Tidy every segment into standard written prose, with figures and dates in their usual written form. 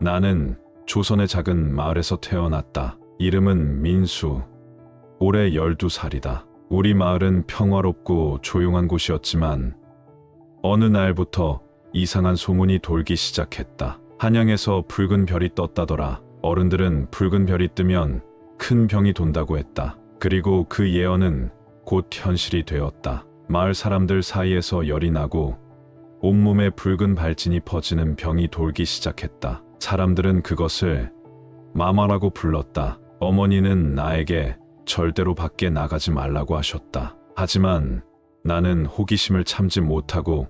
나는 조선의 작은 마을에서 태어났다. 이름은 민수. 올해 12살이다. 우리 마을은 평화롭고 조용한 곳이었지만 어느 날부터 이상한 소문이 돌기 시작했다. 한양에서 붉은 별이 떴다더라. 어른들은 붉은 별이 뜨면 큰 병이 돈다고 했다. 그리고 그 예언은 곧 현실이 되었다. 마을 사람들 사이에서 열이 나고 온몸에 붉은 발진이 퍼지는 병이 돌기 시작했다. 사람들은 그것을 마마라고 불렀다. 어머니는 나에게 절대로 밖에 나가지 말라고 하셨다. 하지만 나는 호기심을 참지 못하고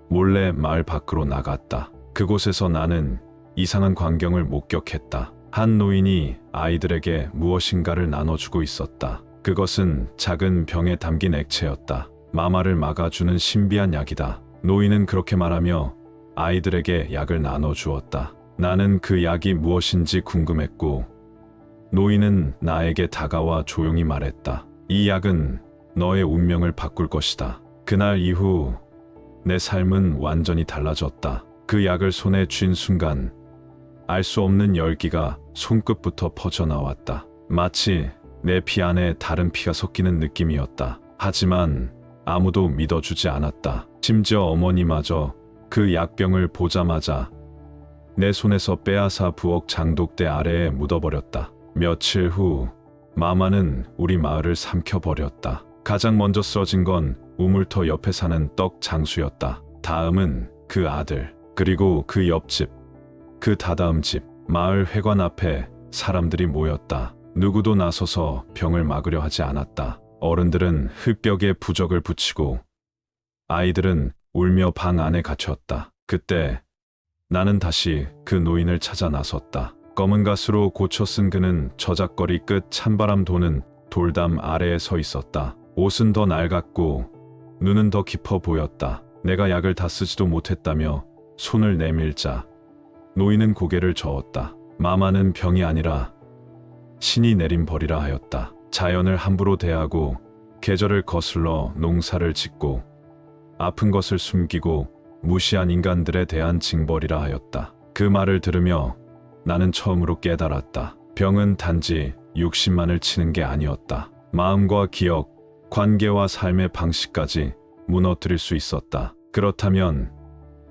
몰래 마을 밖으로 나갔다. 그곳에서 나는 이상한 광경을 목격했다. 한 노인이 아이들에게 무엇인가를 나눠주고 있었다. 그것은 작은 병에 담긴 액체였다. 마마를 막아주는 신비한 약이다. 노인은 그렇게 말하며 아이들에게 약을 나눠주었다. 나는 그 약이 무엇인지 궁금했고 노인은 나에게 다가와 조용히 말했다. 이 약은 너의 운명을 바꿀 것이다. 그날 이후 내 삶은 완전히 달라졌다. 그 약을 손에 쥔 순간 알 수 없는 열기가 손끝부터 퍼져나왔다. 마치 내 피 안에 다른 피가 섞이는 느낌이었다. 하지만 아무도 믿어주지 않았다. 심지어 어머니마저 그 약병을 보자마자 내 손에서 빼앗아 부엌 장독대 아래에 묻어버렸다. 며칠 후 마마는 우리 마을을 삼켜버렸다. 가장 먼저 쓰러진 건 우물터 옆에 사는 떡 장수였다. 다음은 그 아들, 그리고 그 옆집, 그 다다음 집. 마을 회관 앞에 사람들이 모였다. 누구도 나서서 병을 막으려 하지 않았다. 어른들은 흙벽에 부적을 붙이고 아이들은 울며 방 안에 갇혔다. 그때 나는 다시 그 노인을 찾아 나섰다. 검은 가스로 고쳐 쓴 그는 저작거리 끝 찬바람 도는 돌담 아래에 서 있었다. 옷은 더 낡았고 눈은 더 깊어 보였다. 내가 약을 다 쓰지도 못했다며 손을 내밀자 노인은 고개를 저었다. 마마는 병이 아니라 신이 내린 벌이라 하였다. 자연을 함부로 대하고 계절을 거슬러 농사를 짓고 아픈 것을 숨기고 무시한 인간들에 대한 징벌이라 하였다. 그 말을 들으며 나는 처음으로 깨달았다. 병은 단지 육신만을 치는 게 아니었다. 마음과 기억, 관계와 삶의 방식까지 무너뜨릴 수 있었다. 그렇다면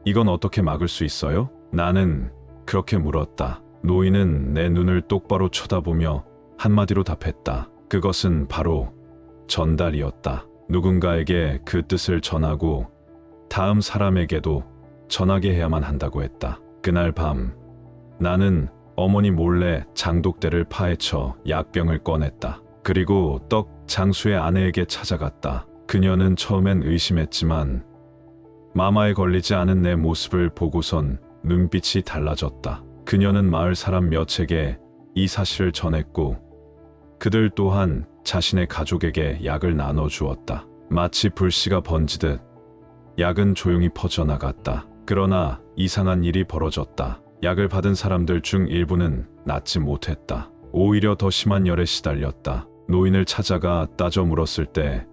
이건 어떻게 막을 수 있어요? 나는 그렇게 물었다. 노인은 내 눈을 똑바로 쳐다보며 한마디로 답했다. 그것은 바로 전달이었다. 누군가에게 그 뜻을 전하고 다음 사람에게도 전하게 해야만 한다고 했다. 그날 밤 나는 어머니 몰래 장독대를 파헤쳐 약병을 꺼냈다. 그리고 떡 장수의 아내에게 찾아갔다. 그녀는 처음엔 의심했지만 마마에 걸리지 않은 내 모습을 보고선 눈빛이 달라졌다. 그녀는 마을 사람 몇에게 이 사실을 전했고 그들 또한 자신의 가족에게 약을 나눠주었다. 마치 불씨가 번지듯 약은 조용히 퍼져나갔다. 그러나 이상한 일이 벌어졌다. 약을 받은 사람들 중 일부는 낫지 못했다. 오히려 더 심한 열에 시달렸다. 노인을 찾아가 따져 물었을 때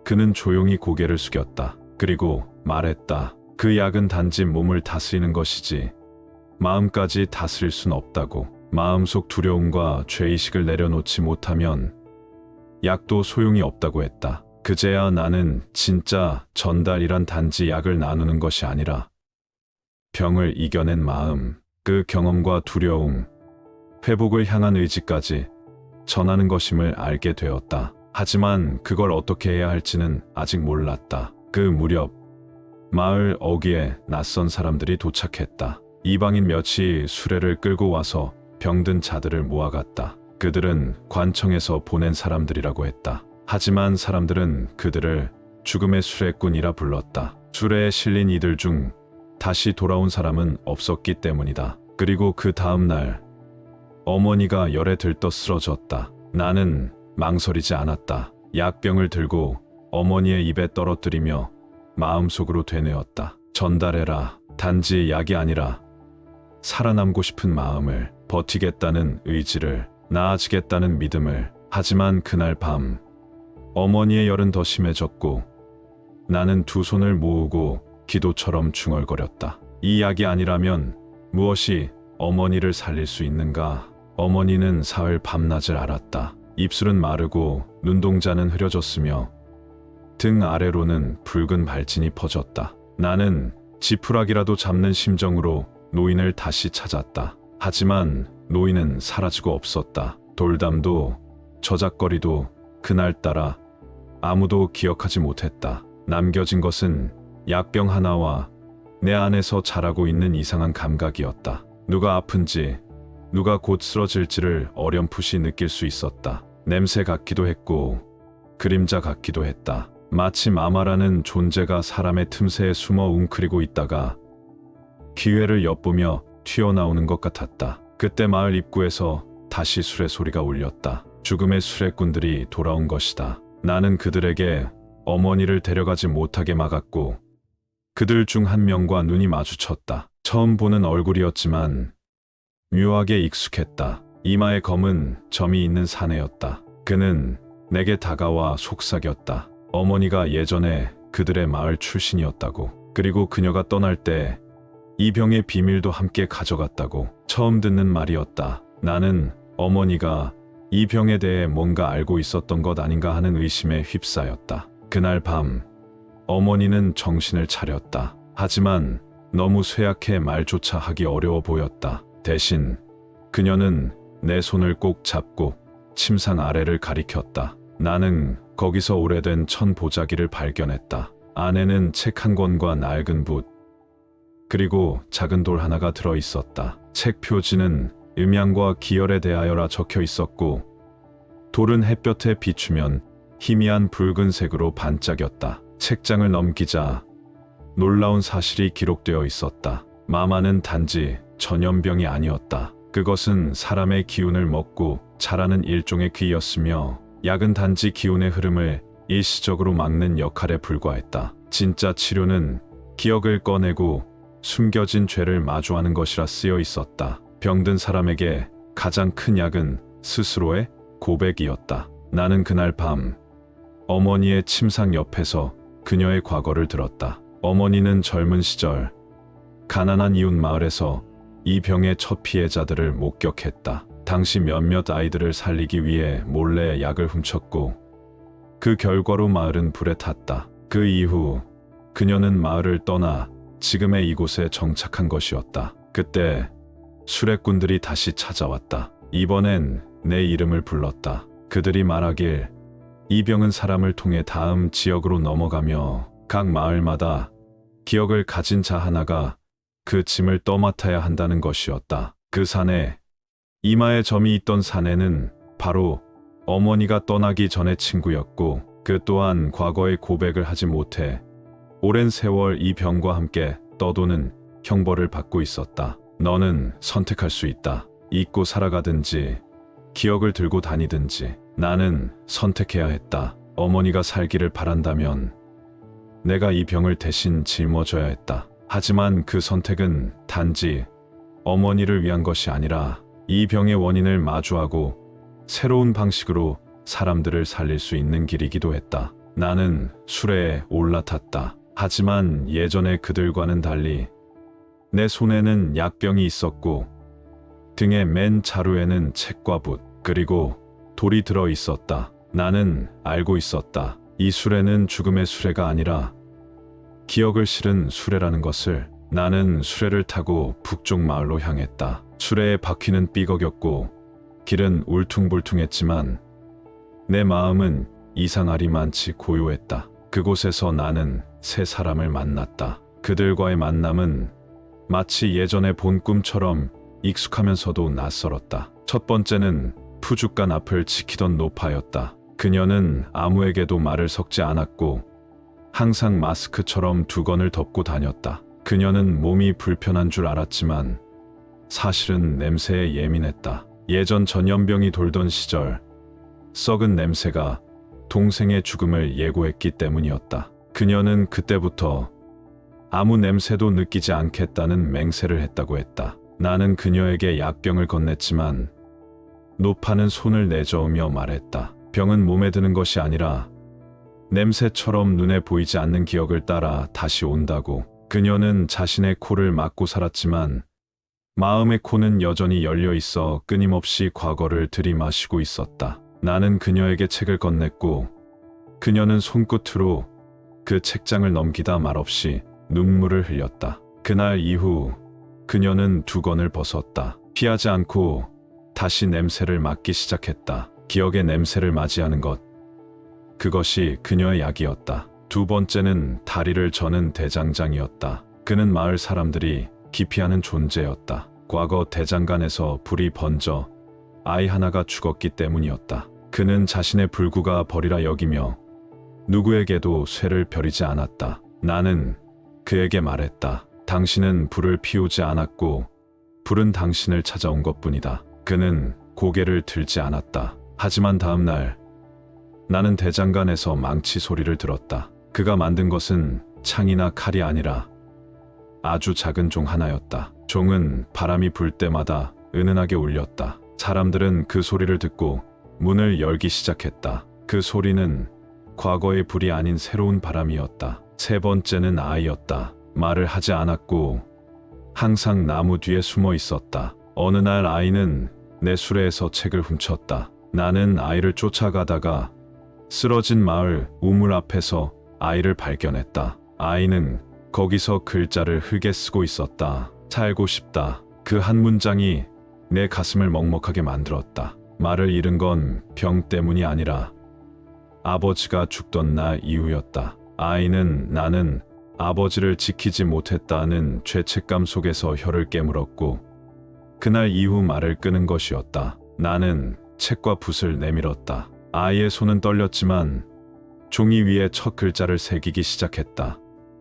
그는 조용히 고개를 숙였다. 그리고 말했다. 그 약은 단지 몸을 다스리는 것이지 마음까지 다스릴 순 없다고. 마음속 두려움과 죄의식을 내려놓지 못하면 약도 소용이 없다고 했다. 그제야 나는 진짜 전달이란 단지 약을 나누는 것이 아니라 병을 이겨낸 마음, 그 경험과 두려움, 회복을 향한 의지까지 전하는 것임을 알게 되었다. 하지만 그걸 어떻게 해야 할지는 아직 몰랐다. 그 무렵 마을 어귀에 낯선 사람들이 도착했다. 이방인 몇이 수레를 끌고 와서 병든 자들을 모아갔다. 그들은 관청에서 보낸 사람들이라고 했다. 하지만 사람들은 그들을 죽음의 수레꾼이라 불렀다. 수레에 실린 이들 중 다시 돌아온 사람은 없었기 때문이다. 그리고 그 다음 날 어머니가 열에 들떠 쓰러졌다. 나는 망설이지 않았다. 약병을 들고 어머니의 입에 떨어뜨리며 마음속으로 되뇌었다. 전달해라. 단지 약이 아니라 살아남고 싶은 마음을, 버티겠다는 의지를, 나아지겠다는 믿음을. 하지만 그날 밤 어머니의 열은 더 심해졌고 나는 두 손을 모으고 기도처럼 중얼거렸다. 이 약이 아니라면 무엇이 어머니를 살릴 수 있는가? 어머니는 사흘 밤낮을 앓았다. 입술은 마르고 눈동자는 흐려졌으며 등 아래로는 붉은 발진이 퍼졌다. 나는 지푸라기라도 잡는 심정으로 노인을 다시 찾았다. 하지만 노인은 사라지고 없었다. 돌담도 저작거리도 그날따라 아무도 기억하지 못했다. 남겨진 것은 약병 하나와 내 안에서 자라고 있는 이상한 감각이었다. 누가 아픈지, 누가 곧 쓰러질지를 어렴풋이 느낄 수 있었다. 냄새 같기도 했고 그림자 같기도 했다. 마치 마마라는 존재가 사람의 틈새에 숨어 웅크리고 있다가 기회를 엿보며 튀어나오는 것 같았다. 그때 마을 입구에서 다시 수레 소리가 울렸다. 죽음의 수레꾼들이 돌아온 것이다. 나는 그들에게 어머니를 데려가지 못하게 막았고 그들 중 한 명과 눈이 마주쳤다. 처음 보는 얼굴이었지만 묘하게 익숙했다. 이마에 검은 점이 있는 사내였다. 그는 내게 다가와 속삭였다. 어머니가 예전에 그들의 마을 출신이었다고. 그리고 그녀가 떠날 때 이 병의 비밀도 함께 가져갔다고. 처음 듣는 말이었다. 나는 어머니가 이 병에 대해 뭔가 알고 있었던 것 아닌가 하는 의심에 휩싸였다. 그날 밤 어머니는 정신을 차렸다. 하지만 너무 쇠약해 말조차 하기 어려워 보였다. 대신 그녀는 내 손을 꼭 잡고 침상 아래를 가리켰다. 나는 거기서 오래된 천 보자기를 발견했다. 안에는 책 한 권과 낡은 붓, 그리고 작은 돌 하나가 들어 있었다. 책 표지는 음양과 기열에 대하여라 적혀 있었고 돌은 햇볕에 비추면 희미한 붉은색으로 반짝였다. 책장을 넘기자 놀라운 사실이 기록되어 있었다. 마마는 단지 전염병이 아니었다. 그것은 사람의 기운을 먹고 자라는 일종의 귀였으며 약은 단지 기운의 흐름을 일시적으로 막는 역할에 불과했다. 진짜 치료는 기억을 꺼내고 숨겨진 죄를 마주하는 것이라 쓰여 있었다. 병든 사람에게 가장 큰 약은 스스로의 고백이었다. 나는 그날 밤 어머니의 침상 옆에서 그녀의 과거를 들었다. 어머니는 젊은 시절 가난한 이웃 마을에서 이 병의 첫 피해자들을 목격했다. 당시 몇몇 아이들을 살리기 위해 몰래 약을 훔쳤고 그 결과로 마을은 불에 탔다. 그 이후 그녀는 마을을 떠나 지금의 이곳에 정착한 것이었다. 그때 수레꾼들이 다시 찾아왔다. 이번엔 내 이름을 불렀다. 그들이 말하길 이 병은 사람을 통해 다음 지역으로 넘어가며 각 마을마다 기억을 가진 자 하나가 그 짐을 떠맡아야 한다는 것이었다. 그 산에 이마에 점이 있던 사내는 바로 어머니가 떠나기 전의 친구였고 그 또한 과거의 고백을 하지 못해 오랜 세월 이 병과 함께 떠도는 형벌을 받고 있었다. 너는 선택할 수 있다. 잊고 살아가든지 기억을 들고 다니든지. 나는 선택해야 했다. 어머니가 살기를 바란다면 내가 이 병을 대신 짊어져야 했다. 하지만 그 선택은 단지 어머니를 위한 것이 아니라 이 병의 원인을 마주하고 새로운 방식으로 사람들을 살릴 수 있는 길이기도 했다. 나는 수레에 올라탔다. 하지만 예전의 그들과는 달리 내 손에는 약병이 있었고 등의 맨 자루에는 책과 붓 그리고 돌이 들어 있었다. 나는 알고 있었다. 이 수레는 죽음의 수레가 아니라 기억을 실은 수레라는 것을. 나는 수레를 타고 북쪽 마을로 향했다. 수레의 바퀴는 삐걱였고 길은 울퉁불퉁했지만 내 마음은 이상하리만치 고요했다. 그곳에서 나는 세 사람을 만났다. 그들과의 만남은 마치 예전에 본 꿈처럼 익숙하면서도 낯설었다. 첫 번째는 푸죽간 앞을 지키던 노파였다. 그녀는 아무에게도 말을 섞지 않았고 항상 마스크처럼 두건을 덮고 다녔다. 그녀는 몸이 불편한 줄 알았지만 사실은 냄새에 예민했다. 예전 전염병이 돌던 시절 썩은 냄새가 동생의 죽음을 예고했기 때문이었다. 그녀는 그때부터 아무 냄새도 느끼지 않겠다는 맹세를 했다고 했다. 나는 그녀에게 약병을 건넸지만 노파는 손을 내저으며 말했다. 병은 몸에 드는 것이 아니라 냄새처럼 눈에 보이지 않는 기억을 따라 다시 온다고. 그녀는 자신의 코를 막고 살았지만 마음의 코는 여전히 열려 있어 끊임없이 과거를 들이마시고 있었다. 나는 그녀에게 책을 건넸고 그녀는 손끝으로 그 책장을 넘기다 말없이 눈물을 흘렸다. 그날 이후 그녀는 두건을 벗었다. 피하지 않고 다시 냄새를 맡기 시작했다. 기억의 냄새를 맞이하는 것. 그것이 그녀의 약이었다. 두 번째는 다리를 저는 대장장이었다. 그는 마을 사람들이 기피하는 존재였다. 과거 대장간에서 불이 번져 아이 하나가 죽었기 때문이었다. 그는 자신의 불구가 벌이라 여기며 누구에게도 쇠를 벼리지 않았다. 나는 그에게 말했다. 당신은 불을 피우지 않았고 불은 당신을 찾아온 것뿐이다. 그는 고개를 들지 않았다. 하지만 다음 날 나는 대장간에서 망치 소리를 들었다. 그가 만든 것은 창이나 칼이 아니라 아주 작은 종 하나였다. 종은 바람이 불 때마다 은은하게 울렸다. 사람들은 그 소리를 듣고 문을 열기 시작했다. 그 소리는 과거의 불이 아닌 새로운 바람이었다. 세 번째는 아이였다. 말을 하지 않았고 항상 나무 뒤에 숨어 있었다. 어느 날 아이는 내 수레에서 책을 훔쳤다. 나는 아이를 쫓아가다가 쓰러진 마을 우물 앞에서 아이를 발견했다. 아이는 거기서 글자를 흙에 쓰고 있었다. 살고 싶다. 그 한 문장이 내 가슴을 먹먹하게 만들었다. 말을 잃은 건 병 때문이 아니라 아버지가 죽던 날 이후였다. 아이는 나는 아버지를 지키지 못했다는 죄책감 속에서 혀를 깨물었고 그날 이후 말을 끊은 것이었다. 나는 책과 붓을 내밀었다. 아이의 손은 떨렸지만 종이 위에 첫 글자를 새기기 시작했다.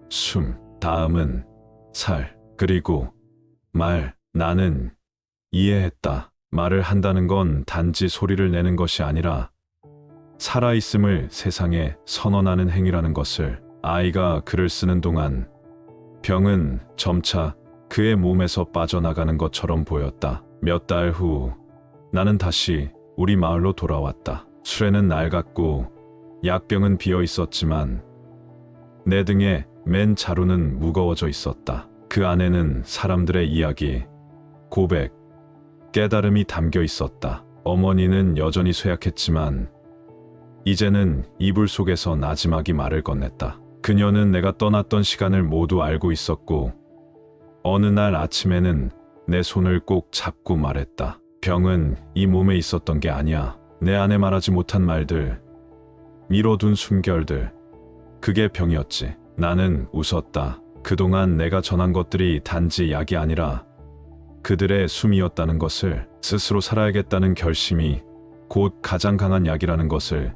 숨, 다음은 살, 그리고 말. 나는 이해했다. 말을 한다는 건 단지 소리를 내는 것이 아니라 살아있음을 세상에 선언하는 행위라는 것을. 아이가 글을 쓰는 동안 병은 점차 그의 몸에서 빠져나가는 것처럼 보였다. 몇 달 후 나는 다시 우리 마을로 돌아왔다. 수레는 낡았고 약병은 비어 있었지만 내 등에 맨 자루는 무거워져 있었다. 그 안에는 사람들의 이야기, 고백, 깨달음이 담겨 있었다. 어머니는 여전히 쇠약했지만 이제는 이불 속에서 나지막이 말을 건넸다. 그녀는 내가 떠났던 시간을 모두 알고 있었고 어느 날 아침에는 내 손을 꼭 잡고 말했다. 병은 이 몸에 있었던 게 아니야. 내 안에 말하지 못한 말들, 미뤄둔 숨결들, 그게 병이었지. 나는 웃었다. 그동안 내가 전한 것들이 단지 약이 아니라 그들의 숨이었다는 것을, 스스로 살아야겠다는 결심이 곧 가장 강한 약이라는 것을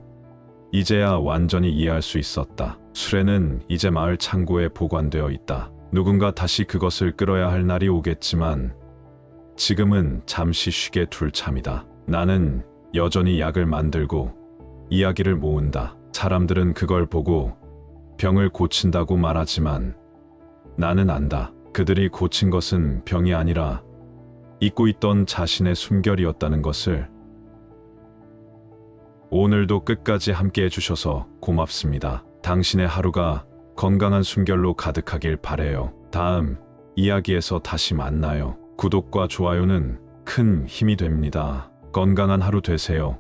이제야 완전히 이해할 수 있었다. 수레는 이제 마을 창고에 보관되어 있다. 누군가 다시 그것을 끌어야 할 날이 오겠지만 지금은 잠시 쉬게 둘 참이다. 나는 여전히 약을 만들고 이야기를 모은다. 사람들은 그걸 보고 병을 고친다고 말하지만 나는 안다. 그들이 고친 것은 병이 아니라 잊고 있던 자신의 숨결이었다는 것을. 오늘도 끝까지 함께 해주셔서 고맙습니다. 당신의 하루가 건강한 숨결로 가득하길 바래요. 다음 이야기에서 다시 만나요. 구독과 좋아요는 큰 힘이 됩니다. 건강한 하루 되세요.